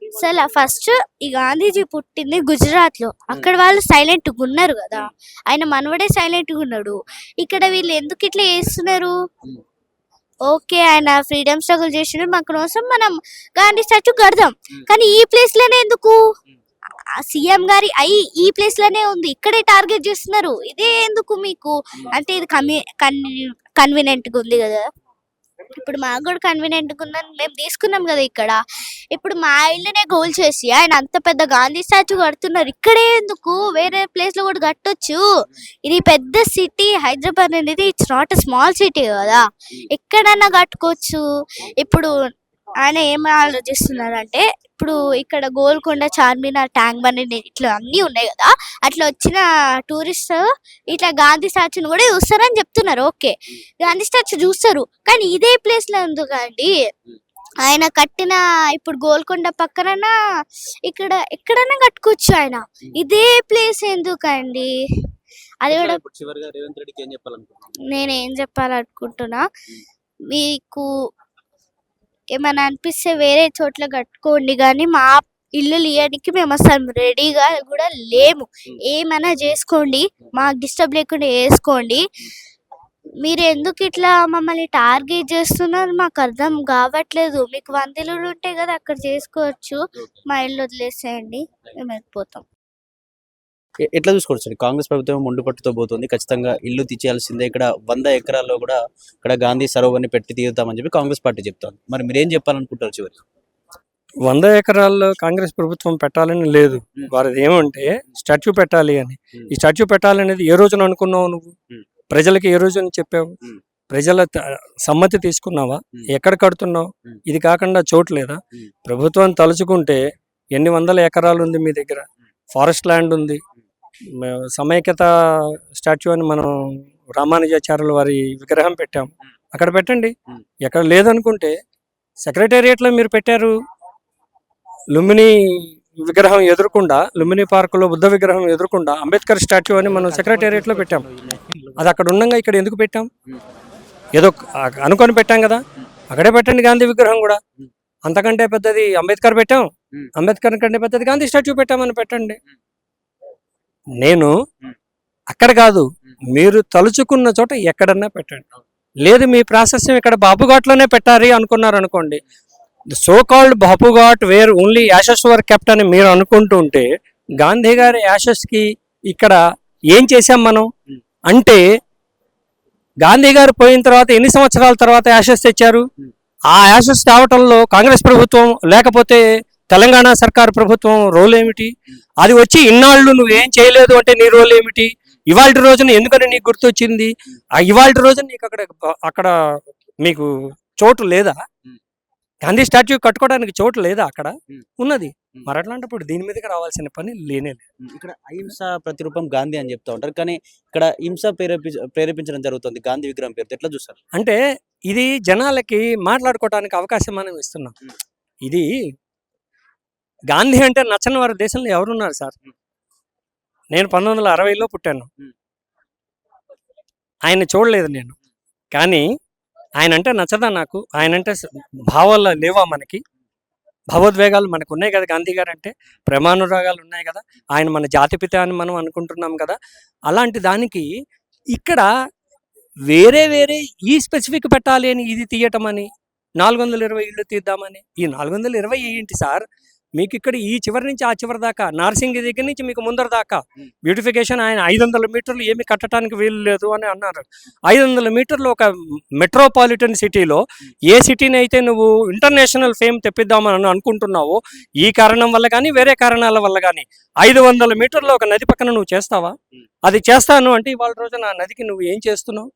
S4: అసలు ఫస్ట్ ఈ గాంధీజీ పుట్టింది గుజరాత్ లో, అక్కడ వాళ్ళు సైలెంట్ గా ఉన్నారు కదా. ఆయన మనవడే సైలెంట్ గా ఉన్నాడు, ఇక్కడ వీళ్ళు ఎందుకు ఇట్లా చేస్తున్నారు? ఓకే, ఆయన ఫ్రీడమ్ స్ట్రగుల్ చేసిన మన కోసం మనం గాంధీ స్టాచ్యూ కడదాం, కానీ ఈ ప్లేస్ లోనే ఎందుకు? సీఎం గారి ఈ ప్లేస్ లోనే ఉంది, ఇక్కడే టార్గెట్ చేస్తున్నారు. ఇదే ఎందుకు మీకు? అంటే ఇది కన్వీనియంట్ గా ఉంది కదా. ఇప్పుడు మాకు కూడా కన్వీనియంట్ గా ఉందని మేము తీసుకున్నాం కదా ఇక్కడ. ఇప్పుడు మా ఇల్లునే గోల్ చేసి ఆయన అంత పెద్ద గాంధీ స్టాచ్యూ కడుతున్నారు, ఇక్కడే ఎందుకు? వేరే ప్లేస్ లో కూడా కట్టొచ్చు. ఇది పెద్ద సిటీ, హైదరాబాద్ అనేది it's not a small city కదా, ఎక్కడన్నా కట్టుకోవచ్చు. ఇప్పుడు ఆయన ఏం ఆలోచిస్తున్నారంటే, ఇప్పుడు ఇక్కడ గోల్కొండ, చార్మినార్, ట్యాంక్ బండ్ ఇట్లా అన్ని ఉన్నాయి కదా, అట్లా వచ్చిన టూరిస్ట్ ఇట్లా గాంధీ స్టాచ్యూని కూడా చూస్తారని చెప్తున్నారు. ఓకే, గాంధీ స్టాచ్యూ చూస్తారు, కానీ ఇదే ప్లేస్ లో ఎందుకండి? ఆయన కట్టిన ఇప్పుడు గోల్కొండ పక్కన ఇక్కడ ఎక్కడైనా కట్టుకోవచ్చు, ఆయన ఇదే ప్లేస్ ఎందుకండి? అది కూడా
S1: చివరిగా రేవంత్ రెడ్డికి ఏం చెప్పాలనుకుంటున్నాను?
S4: నేనేం చెప్పాలనుకుంటున్నా, మీకు ఏమైనా అనిపిస్తే వేరే చోట్ల కట్టుకోండి, కానీ మా ఇల్లు ఇయ్యడానికి మేము అసలు రెడీగా కూడా లేము. ఏమైనా చేసుకోండి, మాకు డిస్టర్బ్ లేకుండా వేసుకోండి. మీరు ఎందుకు ఇట్లా మమ్మల్ని టార్గెట్ చేస్తున్నారు మాకు అర్థం కావట్లేదు. మీకు 100 ఇల్లులు ఉంటాయి కదా, అక్కడ చేసుకోవచ్చు, మా ఇల్లు వదిలేసేయండి, మేము వెళ్ళిపోతాం.
S1: ఎట్లా చూసుకోవచ్చు? కాంగ్రెస్ ప్రభుత్వం మొండి పట్టుతో పోతుంది, ఖచ్చితంగా ఇల్లు తీసేయాల్సిందే, ఇక్కడ 100 ఎకరాల్లో కూడా ఇక్కడ గాంధీ సరోవర్ని పెట్టి తీరుతామని చెప్పి కాంగ్రెస్ పార్టీ చెప్తాను. మరి మీరు ఏం చెప్పాలనుకుంటారు చివరి?
S5: 100 ఎకరాల్లో కాంగ్రెస్ ప్రభుత్వం పెట్టాలని లేదు, వారిది ఏమంటే స్టాచ్యూ పెట్టాలి అని. ఈ స్టాచ్యూ పెట్టాలనేది ఏ రోజున అనుకున్నావు నువ్వు? ప్రజలకి ఏ రోజున చెప్పావు? ప్రజల సమ్మతి తీసుకున్నావా? ఎక్కడ కడుతున్నావు? ఇది కాకుండా చోటు లేదా? ప్రభుత్వం తలుచుకుంటే ఎన్ని వందల ఎకరాలు ఉంది మీ దగ్గర, ఫారెస్ట్ ల్యాండ్ ఉంది. సమైక్యత స్టాచ్యూ అని మనం రామానుజాచార్యుల వారి విగ్రహం పెట్టాం, అక్కడ పెట్టండి. ఎక్కడ లేదనుకుంటే సెక్రటేరియట్లో మీరు పెట్టారు, లుంబిని విగ్రహం ఎదురుకుండా, లుంబిని పార్కులో బుద్ధ విగ్రహం ఎదురుకుండా అంబేద్కర్ స్టాచ్యూ అని మనం సెక్రటేరియట్లో పెట్టాం. అది అక్కడ ఉండగా ఇక్కడ ఎందుకు పెట్టాం? ఏదో అనుకొని పెట్టాం కదా, అక్కడే పెట్టండి గాంధీ విగ్రహం కూడా. అంతకంటే పెద్దది అంబేద్కర్ పెట్టాం, అంబేద్కర్ కంటే పెద్దది గాంధీ స్టాచ్యూ పెట్టామని పెట్టండి. నేను అక్కడ కాదు, మీరు తలుచుకున్న చోట ఎక్కడన్నా పెట్టండి. లేదు మీ ప్రాశస్యం ఇక్కడ బాపుఘాట్లోనే పెట్టాలి అనుకున్నారు అనుకోండి, so called Bapughat where only ashes were kept అని మీరు అనుకుంటూ ఉంటే, గాంధీ గారి యాషెస్కి ఇక్కడ ఏం చేశాం మనం అంటే, గాంధీ గారు పోయిన తర్వాత ఎన్ని సంవత్సరాల తర్వాత యాషెస్ తెచ్చారు? ఆ యాషెస్ తేవటంలో కాంగ్రెస్ ప్రభుత్వం లేకపోతే తెలంగాణ సర్కారు ప్రభుత్వం రోల్ ఏమిటి? అది వచ్చి ఇన్నాళ్ళు నువ్వేం చేయలేదు అంటే నీ రోల్ ఏమిటి? ఇవాళ రోజున ఎందుకని నీకు గుర్తొచ్చింది? ఆ ఇవాళ రోజున నీకు అక్కడ మీకు చోటు లేదా? గాంధీ స్టాచ్యూ కట్టుకోవడానికి చోటు లేదా? అక్కడ ఉన్నది. మరి అట్లాంటప్పుడు దీని మీదకి రావాల్సిన పని లేనే లేదు.
S1: ఇక్కడ అహింస ప్రతిరూపం గాంధీ అని చెప్తా ఉంటారు, కానీ ఇక్కడ హింస ప్రేరేపించడం జరుగుతుంది గాంధీ విగ్రహం పేరుతో. ఎట్లా చూస్తారు?
S5: అంటే ఇది జనాలకి మాట్లాడుకోవడానికి అవకాశం మనం ఇస్తున్నాం. ఇది గాంధీ అంటే నచ్చని వారి దేశంలో ఎవరున్నారు సార్? నేను 1960లో పుట్టాను, ఆయన చూడలేదు నేను. కానీ ఆయన అంటే నచ్చదా నాకు? ఆయన అంటే భావాలు లేవా మనకి? భావోద్వేగాలు మనకు ఉన్నాయి కదా. గాంధీ గారు అంటే ప్రేమానురాగాలు ఉన్నాయి కదా. ఆయన మన జాతిపిత అని మనం అనుకుంటున్నాం కదా. అలాంటి దానికి ఇక్కడ వేరే వేరే ఈ స్పెసిఫిక్ పెట్టాలి అని ఇది తీయటం అని 420 ఇళ్ళు తీద్దామని. ఈ 420 ఏంటి సార్? మీకు ఇక్కడ ఈ చివరి నుంచి ఆ చివరి దాకా, నార్సింగ్ దగ్గర నుంచి మీకు ముందర దాకా బ్యూటిఫికేషన్ ఆయన 500 మీటర్లు ఏమి కట్టడానికి వీలు లేదు అని అన్నారు. 500 మీటర్లు ఒక మెట్రోపాలిటన్ సిటీలో ఏ సిటీని అయితే నువ్వు ఇంటర్నేషనల్ ఫేమ్ తెప్పిద్దామని అనుకుంటున్నావో, ఈ కారణం వల్ల కానీ వేరే కారణాల వల్ల కానీ 500 మీటర్లు ఒక నది పక్కన నువ్వు చేస్తావా? అది చేస్తాను అంటే ఇవాళ రోజున ఆ నదికి నువ్వు ఏం చేస్తున్నావు?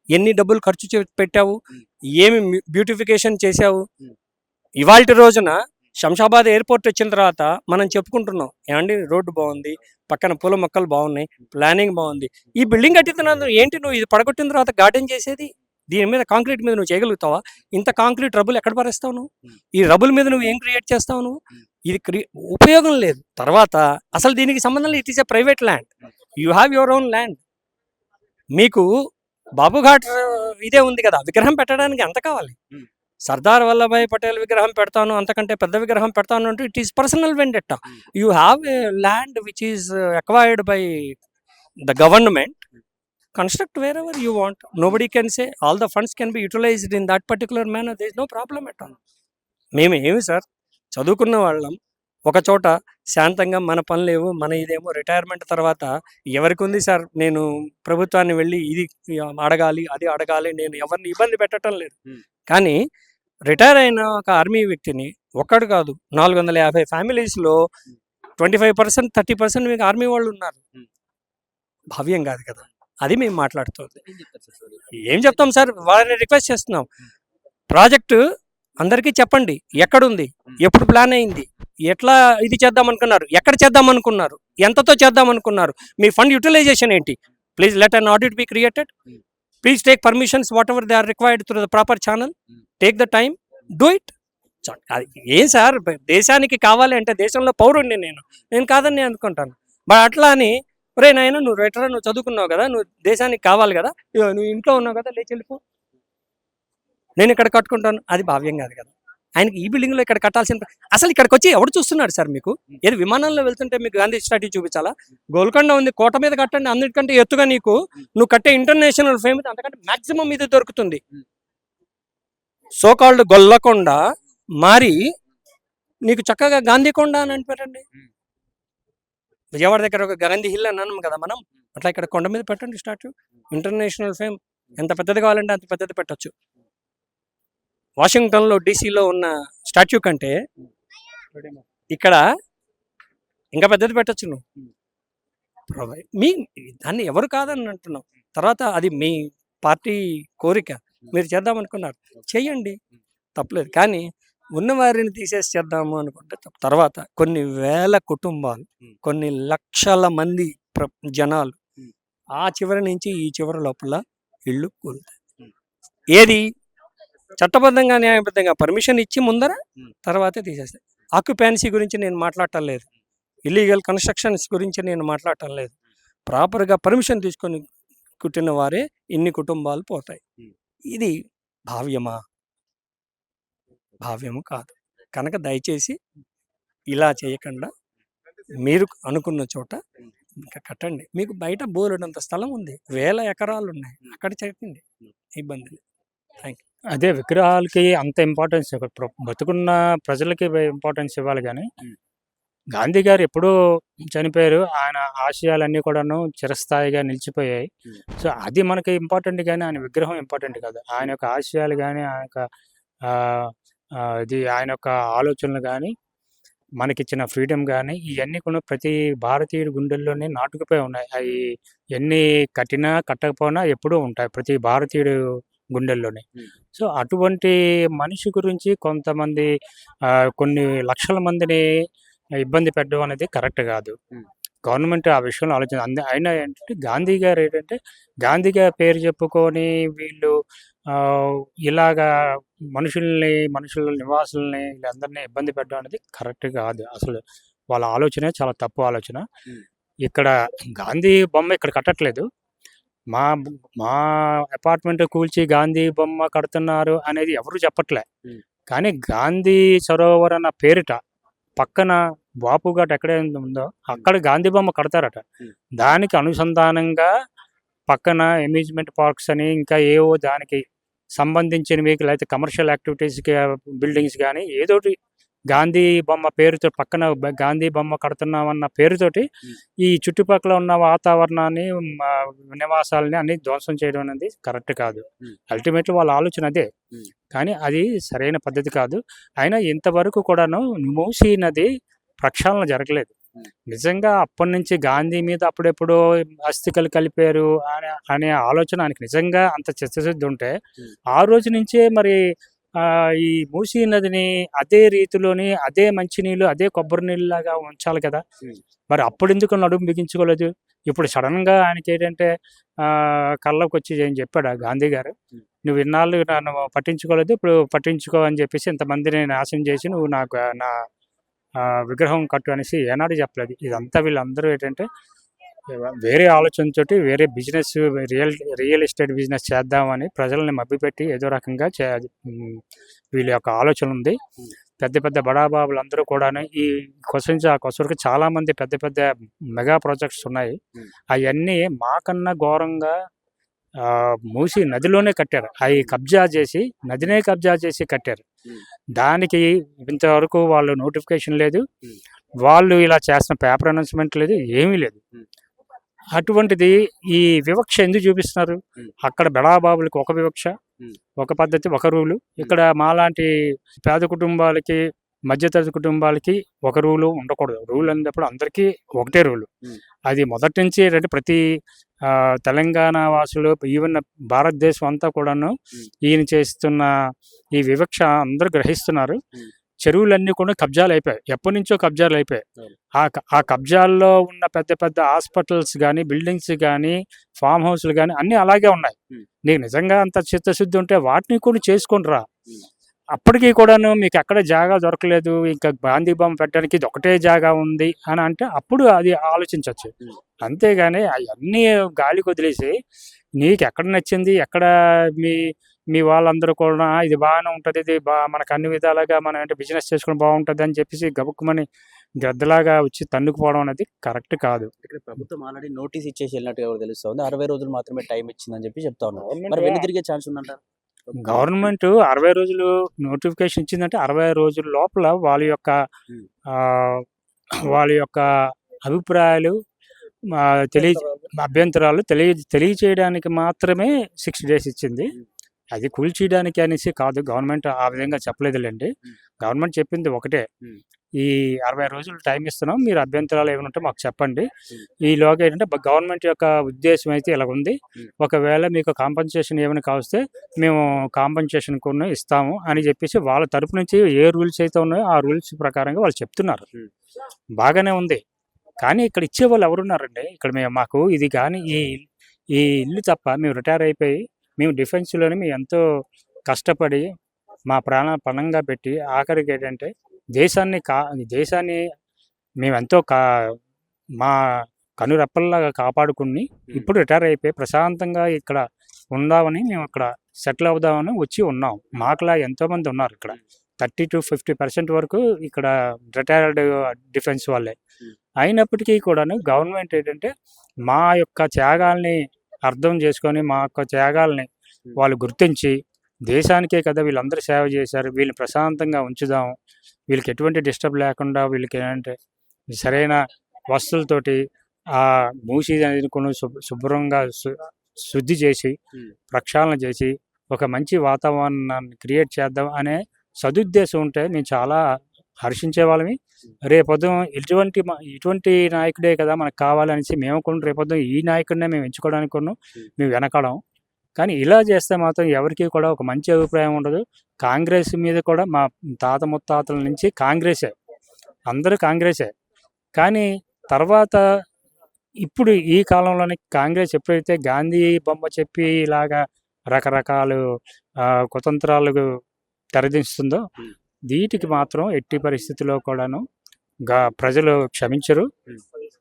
S5: ఎన్ని డబ్బులు ఖర్చు పెట్టావు? ఏమి బ్యూటిఫికేషన్ చేశావు? ఇవాళ రోజున శంషాబాద్ ఎయిర్పోర్ట్ వచ్చిన తర్వాత మనం చెప్పుకుంటున్నాం, ఏమండి రోడ్డు బాగుంది, పక్కన పూల మొక్కలు బాగున్నాయి, ప్లానింగ్ బాగుంది. ఈ బిల్డింగ్ కట్టిస్తున్నా ఏంటి నువ్వు ఇది పడగొట్టిన తర్వాత గార్డెన్ చేసేది? దీని మీద కాంక్రీట్ మీద నువ్వు చేయగలుగుతావా? ఇంత కాంక్రీట్ రబుల్ ఎక్కడ పరేస్తావు నువ్వు? ఈ రబుల్ మీద నువ్వు ఏం క్రియేట్ చేస్తావు నువ్వు? ఇది ఉపయోగం లేదు. తర్వాత అసలు దీనికి సంబంధం లేదు. It is a private land, you have your own land. మీకు బాబుఘాట్ ఇదే ఉంది కదా, విగ్రహం పెట్టడానికి ఎంత కావాలి? సర్దార్ వల్లభాయ్ పటేల్ విగ్రహం పెడతాను, అంతకంటే పెద్ద విగ్రహం పెడతాను అంటే it is personal vendetta. You have a land which is acquired by the government, construct wherever you want. Nobody can say all the funds can be utilised in that particular manner. There is no problem at all. మేము ఏమి సార్ చదువుకున్న వాళ్ళం, ఒక చోట శాంతంగా మన పనులేవు, మన ఇదేమో రిటైర్మెంట్ తర్వాత ఎవరికి ఉంది సార్? నేను ప్రభుత్వాన్ని వెళ్ళి ఇది అడగాలి అది అడగాలి, నేను ఎవరిని ఇబ్బంది పెట్టడం లేదు. కానీ రిటైర్ అయిన ఒక ఆర్మీ వ్యక్తిని ఒక్కడు కాదు 450 ఫ్యామిలీస్లో 25% 30% మీకు ఆర్మీ వాళ్ళు ఉన్నారు. భావ్యం కాదు కదా. అది మేము మాట్లాడుతుంది. ఏం చెప్తాం సార్? వాళ్ళని రిక్వెస్ట్ చేస్తున్నాం, ప్రాజెక్టు అందరికీ చెప్పండి, ఎక్కడుంది, ఎప్పుడు ప్లాన్ అయింది, ఎట్లా ఇది చేద్దాం అనుకున్నారు, ఎక్కడ చేద్దాం అనుకున్నారు, ఎంతతో చేద్దాం అనుకున్నారు, మీ ఫండ్ యూటిలైజేషన్ ఏంటి? Please let an audit be created. Please take permissions whatever they are required through the proper channel. Take the time, do it. ఏం సార్ దేశానికి కావాలి అంటే దేశంలో పౌరుడిని నేను కాదని అనుకుంటాను. బట్ అట్లా అని రే నాయన నువ్వు రిటైర్, నువ్వు చదువుకున్నావు కదా, నువ్వు దేశానికి కావాలి కదా, నువ్వు ఇంట్లో ఉన్నావు కదా, లేచి వెళ్ళిపో, నేను ఇక్కడ కట్టుకుంటాను. అది భావ్యం కాదు కదా. ఆయనకి ఈ బిల్డింగ్లో ఇక్కడ కట్టాల్సిన, అసలు ఇక్కడికి వచ్చి ఎవడు చూస్తున్నాడు సార్? మీకు ఏది విమానంలో వెళ్తుంటే మీకు గాంధీ స్టాట్యూ చూపించాలా? గోల్కొండ ఉంది, కోట మీద కట్టండి, అన్నిటికంటే ఎత్తుగా నీకు నువ్వు కట్టే ఇంటర్నేషనల్ ఫేమ్ అంతకంటే మాక్సిమం ఇది దొరుకుతుంది. సోకాల్డ్ గొల్లకొండ మారి నీకు చక్కగా గాంధీకొండ అని అనిపెట్టండి. విజయవాడ దగ్గర ఒక గాంధీ హిల్ అని అన్నాం కదా మనం, అట్లా ఇక్కడ కొండ మీద పెట్టండి స్టాట్యూ. ఇంటర్నేషనల్ ఫేమ్ ఎంత పెద్దది కావాలంటే అంత పెద్దది పెట్టచ్చు. వాషింగ్టన్లో డీసీలో ఉన్న స్టాట్యూ కంటే ఇక్కడ ఇంకా పెద్దది పెట్టచ్చు నువ్వు. మీ దాన్ని ఎవరు కాదని అంటున్నాం. తర్వాత అది మీ పార్టీ కోరిక, మీరు చేద్దాం అనుకున్నారు, చెయ్యండి, తప్పలేదు. కానీ ఉన్నవారిని తీసేసి చేద్దాము అనుకుంటే తర్వాత కొన్ని వేల కుటుంబాలు, కొన్ని లక్షల మంది జనాలు ఆ చివరి నుంచి ఈ చివరి లోపల ఇళ్ళు కూలుతాయి. ఏది చట్టబద్ధంగా న్యాయబద్ధంగా పర్మిషన్ ఇచ్చి ముందర తర్వాతే తీసేస్తాయి. ఆక్యుపెన్సీ గురించి నేను మాట్లాడటం లేదు, ఇల్లీగల్ కన్స్ట్రక్షన్స్ గురించి నేను మాట్లాడటం లేదు. ప్రాపర్గా పర్మిషన్ తీసుకొని కుట్టిన వారే ఇన్ని కుటుంబాలు పోతాయి. ఇది భావ్యమా? భావ్యము కాదు. కనుక దయచేసి ఇలా చేయకుండా మీరు అనుకున్న చోట ఇంకా కట్టండి. మీకు బయట బోలెడంత స్థలం ఉంది, 1000 ఎకరాలు ఉన్నాయి, అక్కడ చెప్పండి, ఇబ్బంది లేదు. Thank you.
S6: అదే విగ్రహాలకి అంత ఇంపార్టెన్స్ బతుకున్న ప్రజలకి ఇంపార్టెన్స్ ఇవ్వాలి. కానీ గాంధీ గారు ఎప్పుడూ చనిపోయారు, ఆయన ఆశయాలన్నీ కూడాను చిరస్థాయిగా నిలిచిపోయాయి. సో అది మనకి ఇంపార్టెంట్, కానీ ఆయన విగ్రహం ఇంపార్టెంట్ కాదు. ఆయన యొక్క ఆశయాలు కానీ ఆయన యొక్క ఆయన యొక్క ఆలోచనలు కానీ మనకిచ్చిన ఫ్రీడమ్ కానీ ఇవన్నీ కూడా ప్రతి భారతీయుడి గుండెల్లోనే నాటుకుపోయి ఉన్నాయి. అవి ఎన్ని కట్టినా కట్టకపోయినా ఎప్పుడూ ఉంటాయి ప్రతి భారతీయుడు గుండెల్లోనే. సో అటువంటి మనిషి గురించి కొంతమంది కొన్ని లక్షల మందిని ఇబ్బంది పెట్టడం అనేది కరెక్ట్ కాదు. గవర్నమెంట్ ఆ విషయంలో ఆలోచన అయినా ఏంటంటే గాంధీ గారు ఏంటంటే గాంధీ గారి పేరు చెప్పుకొని వీళ్ళు ఇలాగా మనుషుల నివాసుల్ని వీళ్ళందరినీ ఇబ్బంది పెట్టడం అనేది కరెక్ట్ కాదు. అసలు వాళ్ళ ఆలోచనే చాలా తప్పు ఆలోచన. ఇక్కడ గాంధీ బొమ్మ ఇక్కడ కట్టట్లేదు. మా మా అపార్ట్మెంట్ కూల్చి గాంధీ బొమ్మ కడుతున్నారు అనేది ఎవరు చెప్పట్లే. కానీ గాంధీ సరోవర్ అన్న పేరిట పక్కన బాపు ఘాట్ ఎక్కడైతే ఉందో అక్కడ గాంధీ బొమ్మ కడతారట. దానికి అనుసంధానంగా పక్కన అమ్యూజ్మెంట్ పార్క్స్ అని ఇంకా ఏవో దానికి సంబంధించినవి లేకపోతే కమర్షియల్ యాక్టివిటీస్కి బిల్డింగ్స్ కానీ ఏదోటి గాంధీ బొమ్మ పేరుతో పక్కన గాంధీ బొమ్మ కడుతున్నామన్న పేరుతోటి ఈ చుట్టుపక్కల ఉన్న వాతావరణాన్ని నివాసాలని అన్ని ధ్వంసం చేయడం అనేది కరెక్ట్ కాదు. అల్టిమేట్లీ వాళ్ళ ఆలోచన అదే. కానీ అది సరైన పద్ధతి కాదు. అయినా ఇంతవరకు కూడాను మూసీ నది ప్రక్షాళన జరగలేదు. నిజంగా అప్పటి నుంచి గాంధీ మీద అప్పుడెప్పుడో అస్థికలు కలిపారు అనే ఆలోచన ఆయనకి నిజంగా అంత చిత్తశుద్ధి ఉంటే ఆ రోజు నుంచే మరి ఈ మూసీ నదిని అదే రీతిలోని అదే మంచినీళ్ళు అదే కొబ్బరి నీళ్ళు లాగా ఉంచాలి కదా. మరి అప్పుడు ఎందుకు నడుము బిగించుకోలేదు? ఇప్పుడు సడన్ గా ఆయనకి ఏంటంటే కళ్ళకు వచ్చి ఏం చెప్పాడు గాంధీ గారు, నువ్వు ఇన్నాళ్ళు నన్ను పట్టించుకోలేదు, ఇప్పుడు పట్టించుకో అని చెప్పేసి ఇంతమందిని నాశనం చేసి నువ్వు నాకు నా విగ్రహం కట్టు అనేసి ఏనాడు చెప్పలేదు. ఇదంతా వీళ్ళందరూ ఏంటంటే వేరే ఆలోచనతోటి వేరే బిజినెస్ రియల్ ఎస్టేట్ బిజినెస్ చేద్దామని ప్రజల్ని మభ్యపెట్టి ఏదో రకంగా వీళ్ళ యొక్క ఆలోచన ఉంది. పెద్ద పెద్ద బడాబాబులు అందరూ కూడా ఈ కొసరికి చాలా మంది పెద్ద పెద్ద మెగా ప్రాజెక్ట్స్ ఉన్నాయి. అవన్నీ మాకన్నా ఘోరంగా మూసి నదిలోనే కట్టారు. అవి నదినే కబ్జా చేసి కట్టారు. దానికి ఇంతవరకు వాళ్ళు నోటిఫికేషన్ లేదు, వాళ్ళు ఇలా చేస్తున్న పేపర్ అనౌన్స్మెంట్ లేదు, ఏమీ లేదు. అటువంటిది ఈ వివక్ష ఎందుకు చూపిస్తున్నారు? అక్కడ బడాబాబులకి ఒక వివక్ష, ఒక పద్ధతి, ఒక రూలు. ఇక్కడ మాలాంటి పేద కుటుంబాలకి మధ్యతరగతి కుటుంబాలకి ఒక రూలు ఉండకూడదు. రూల్ అన్నప్పుడు అందరికీ ఒకటే రూలు. అది మొదటి నుంచి ఏంటంటే ప్రతి తెలంగాణ వాసులు ఈవెన్ భారతదేశం అంతా కూడాను ఈయన చేస్తున్న ఈ వివక్ష అందరూ గ్రహిస్తున్నారు. చెరువులన్నీ కూడా కబ్జాలు అయిపోయాయి, ఎప్పటి నుంచో కబ్జాలు అయిపోయాయి. ఆ కబ్జాల్లో ఉన్న పెద్ద పెద్ద హాస్పిటల్స్ కానీ బిల్డింగ్స్ కానీ ఫామ్ హౌస్లు కానీ అన్నీ అలాగే ఉన్నాయి. నీకు నిజంగా అంత చిత్తశుద్ధి ఉంటే వాటిని కూడా చేసుకొని రా. అప్పటికీ కూడాను మీకు ఎక్కడ జాగా దొరకలేదు, ఇంకా గాంధీ బొమ్మ పెట్టడానికి ఇది ఒకటే జాగా ఉంది అని అంటే అప్పుడు అది ఆలోచించవచ్చు. అంతేగాని అవన్నీ గాలికి వదిలేసి నీకు ఎక్కడ నచ్చింది, ఎక్కడ మీ వాళ్ళందరూ కూడా ఇది బాగానే ఉంటుంది, ఇది మనకు అన్ని విధాలుగా మనం అంటే బిజినెస్ చేసుకుని బాగుంటుంది అని చెప్పేసి గబుక్కుమని గద్దలాగా వచ్చి తన్నుకుపోవడం అనేది కరెక్ట్ కాదు.
S1: ఇక్కడ ప్రభుత్వం ఆల్రెడీ నోటీస్ ఇచ్చేసి వెళ్ళినట్టుగా కూడా తెలుస్తుంది. 60 రోజులు మాత్రమే టైం ఇచ్చిందని చెప్పి చెప్తా ఉన్నారు. మరి వెను తిరిగే ఛాన్స్ ఉందంటారు?
S6: గవర్నమెంట్ 60 రోజులు నోటిఫికేషన్ ఇచ్చిందంటే 60 రోజుల లోపల వాళ్ళ యొక్క అభిప్రాయాలు అభ్యంతరాలు తెలియచేయడానికి మాత్రమే 6 days ఇచ్చింది. అది కూల్చేయడానికి అనేసి కాదు, గవర్నమెంట్ ఆ విధంగా చెప్పలేదులేండి. గవర్నమెంట్ చెప్పింది ఒకటే, ఈ 60 రోజులు టైం ఇస్తున్నాం, మీరు అభ్యంతరాలు ఏమైనా ఉంటే మాకు చెప్పండి. ఈలోగా ఏంటంటే గవర్నమెంట్ యొక్క ఉద్దేశం అయితే ఇలా ఉంది, ఒకవేళ మీకు కాంపన్సేషన్ ఏమైనా కావస్తే మేము కాంపన్సేషన్ కూడా ఇస్తాము అని చెప్పేసి వాళ్ళ తరపు నుంచి ఏ రూల్స్ అయితే ఉన్నాయో ఆ రూల్స్ ప్రకారంగా వాళ్ళు చెప్తున్నారు. బాగానే ఉంది. కానీ ఇక్కడ ఇచ్చేవాళ్ళు ఎవరున్నారండి? ఇక్కడ మాకు ఇది కానీ ఈ ఇల్లు తప్ప మేము రిటైర్ అయిపోయి మేము డిఫెన్స్లోనే మేము ఎంతో కష్టపడి మా పణంగా పెట్టి ఆఖరికి ఏంటంటే దేశాన్ని మేము ఎంతో మా కనురెప్పల్లాగా కాపాడుకుని ఇప్పుడు రిటైర్ అయిపోయి ప్రశాంతంగా ఇక్కడ ఉందామని మేము ఇక్కడ సెటిల్ అవుదామని వచ్చి ఉన్నాం. మాకులా ఎంతోమంది ఉన్నారు ఇక్కడ, 30 to 50% వరకు ఇక్కడ రిటైర్డ్ డిఫెన్స్ వాళ్ళే. అయినప్పటికీ కూడాను గవర్నమెంట్ ఏంటంటే మా యొక్క త్యాగాల్ని అర్థం చేసుకొని మా యొక్క త్యాగాల్ని వాళ్ళు గుర్తించి దేశానికే కదా వీళ్ళందరూ సేవ చేశారు, వీళ్ళని ప్రశాంతంగా ఉంచుదాం, వీళ్ళకి ఎటువంటి డిస్టర్బ్ లేకుండా వీళ్ళకి ఏంటంటే సరైన వస్తువులతోటి ఆ మూసీ అనేది కొన్ని శుభ్రంగా శుద్ధి చేసి ప్రక్షాళన చేసి ఒక మంచి వాతావరణాన్ని క్రియేట్ చేద్దాం అనే సదుద్దేశం ఉంటే మేము చాలా హర్షించే వాళ్ళమి. రేపొద్దు ఇటువంటి నాయకుడే కదా మనకు కావాలనేసి మేము కొన్ని రేపొద్దు ఈ నాయకుడినే మేము ఎంచుకోవడానికి కొన్ని మేము వెనకడం. కానీ ఇలా చేస్తే మాత్రం ఎవరికి కూడా ఒక మంచి అభిప్రాయం ఉండదు. కాంగ్రెస్ మీద కూడా మా తాత ముత్తాతల నుంచి కాంగ్రెసే, అందరూ కాంగ్రెసే. కానీ తర్వాత ఇప్పుడు ఈ కాలంలోనే కాంగ్రెస్ ఎప్పుడైతే గాంధీ బొమ్మ చెప్పి ఇలాగా రకరకాలు కుతంత్రాలకు తెరదిస్తుందో వీటికి మాత్రం ఎట్టి పరిస్థితుల్లో కూడాను ప్రజలు క్షమించరు.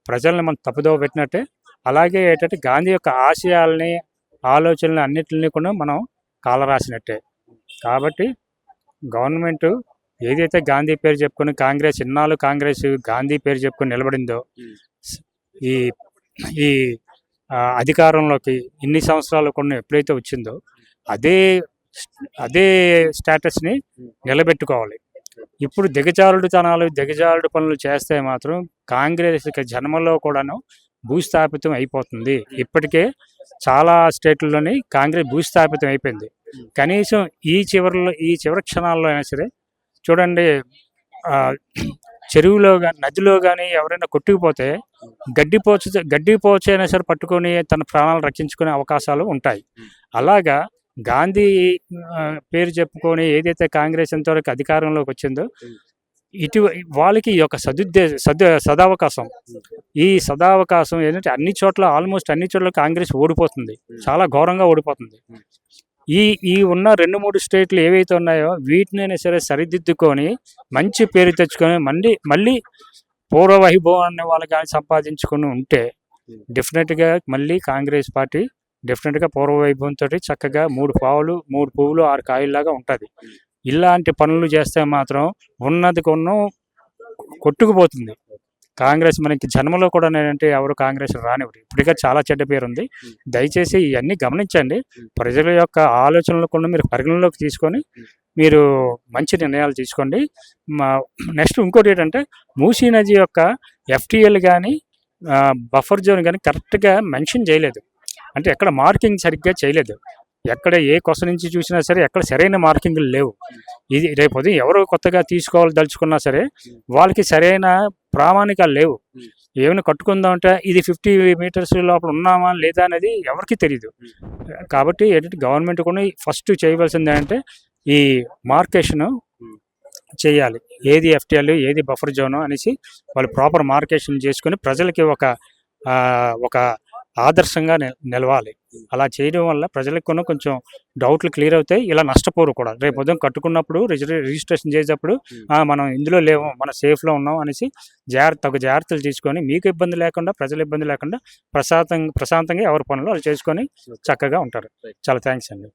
S6: ప్రజల్ని మనం తప్పుదోవ పెట్టినట్టే. అలాగే ఏంటంటే గాంధీ యొక్క ఆశయాల్ని ఆలోచనలు అన్నిటిని కూడా మనం కాలరాసినట్టే. కాబట్టి గవర్నమెంట్ ఏదైతే గాంధీ పేరు చెప్పుకొని కాంగ్రెస్ ఇన్నాళ్ళు కాంగ్రెస్ గాంధీ పేరు చెప్పుకొని నిలబడిందో ఈ ఈ అధికారంలోకి ఇన్ని సంవత్సరాలు కొన్ని ఎప్పుడైతే వచ్చిందో అదే అదే స్టేటస్ని నిలబెట్టుకోవాలి. ఇప్పుడు దిగజారుడు పనులు చేస్తే మాత్రం కాంగ్రెస్ జన్మలో కూడాను భూస్థాపితం అయిపోతుంది. ఇప్పటికే చాలా స్టేట్లలోని కాంగ్రెస్ భూస్థాపితం అయిపోయింది. కనీసం ఈ చివరి క్షణాల్లో అయినా సరే చూడండి, చెరువులో కానీ నదిలో కానీ ఎవరైనా కొట్టుకుపోతే గడ్డిపోచ అయినా సరే పట్టుకొని తన ప్రాణాలు రక్షించుకునే అవకాశాలు ఉంటాయి. అలాగా గాంధీ పేరు చెప్పుకొని ఏదైతే కాంగ్రెస్ ఎంతవరకు అధికారంలోకి వచ్చిందో వాళ్ళకి ఈ యొక్క సదావకాశం ఈ సదావకాశం ఏంటంటే ఆల్మోస్ట్ అన్ని చోట్ల కాంగ్రెస్ ఓడిపోతుంది, చాలా ఘోరంగా ఓడిపోతుంది. ఈ ఉన్న 2-3 స్టేట్లు ఏవైతే ఉన్నాయో వీటినైనా సరే సరిదిద్దుకొని మంచి పేరు తెచ్చుకొని మళ్ళీ పూర్వ వైభవాన్ని వాళ్ళు కానీ సంపాదించుకొని ఉంటే డెఫినెట్గా మళ్ళీ కాంగ్రెస్ పార్టీ డెఫినెట్గా పూర్వ వైభవంతో చక్కగా 3 పువ్వులు 6 కాయల్లాగా ఉంటుంది. ఇలాంటి పనులు చేస్తే మాత్రం ఉన్నది కొట్టుకుపోతుంది కాంగ్రెస్. మనకి జన్మలో కూడా నేనంటే ఎవరు కాంగ్రెస్ రానివ్వరు. ఇప్పటికే చాలా చెడ్డ పేరు ఉంది. దయచేసి ఇవన్నీ గమనించండి. ప్రజల యొక్క ఆలోచనలు కూడా మీరు పరిగణలోకి తీసుకొని మీరు మంచి నిర్ణయాలు తీసుకోండి. నెక్స్ట్ ఇంకోటి ఏంటంటే మూసీ నది యొక్క FTL కానీ బఫర్ జోన్ కానీ కరెక్ట్గా మెన్షన్ చేయలేదు. అంటే ఎక్కడ మార్కింగ్ సరిగ్గా చేయలేదు. ఎక్కడ ఏ కొస నుంచి చూసినా సరే ఎక్కడ సరైన మార్కింగ్లు లేవు. ఇది రేపు ఎవరు కొత్తగా తీసుకోవాలి సరే వాళ్ళకి సరైన ప్రామాణికాలు లేవు. ఏమైనా కట్టుకుందామంటే ఇది 50 మీటర్స్ లోపల ఉన్నామా లేదా అనేది ఎవరికి తెలియదు. కాబట్టి ఏంటంటే గవర్నమెంట్ కూడా ఫస్ట్ చేయవలసింది ఏంటంటే ఈ మార్కేషన్ చేయాలి. ఏది FTL ఏది బఫర్ జోన్ అనేసి వాళ్ళు ప్రాపర్ మార్కేషన్ చేసుకుని ప్రజలకి ఒక ఆదర్శంగా నిలవాలి. అలా చేయడం వల్ల ప్రజలకు కొంచెం డౌట్లు క్లియర్ అవుతాయి. ఇలా నష్టపోరు కూడా. రేపు ఉదయం కట్టుకున్నప్పుడు రిజిస్ట్రేషన్ చేసేటప్పుడు మనం ఇందులో లేవు, మన సేఫ్లో ఉన్నాం అనేసి జాగ్రత్తలు తీసుకొని మీకు ఇబ్బంది లేకుండా ప్రజలు ఇబ్బంది లేకుండా ప్రశాంతంగా ఎవరి పనులు వాళ్ళు చేసుకొని చక్కగా ఉంటారు. చాలా థ్యాంక్స్ అండి.